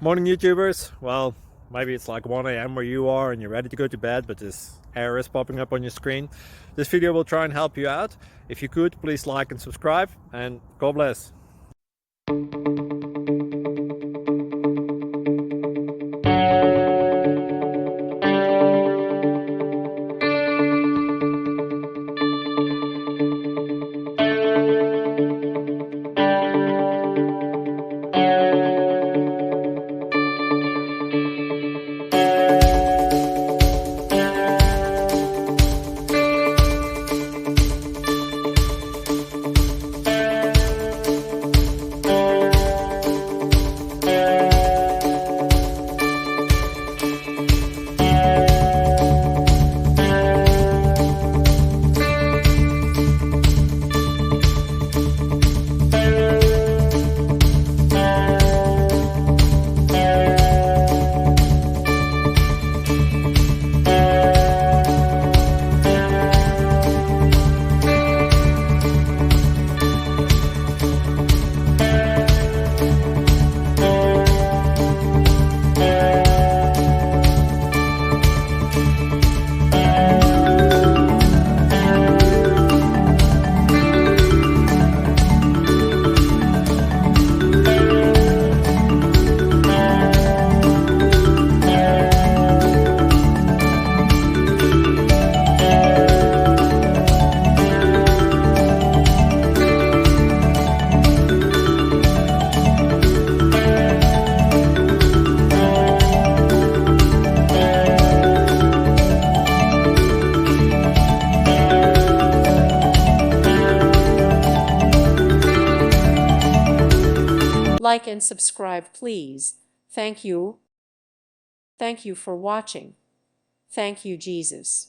Morning YouTubers. Well, maybe it's like 1 a.m. where you are and you're ready to go to bed, but this error is popping up on your screen. This video will try and help you out. If you could, please like and subscribe, and God bless. Like and subscribe, please. Thank you. Thank you for watching. Thank you, Jesus.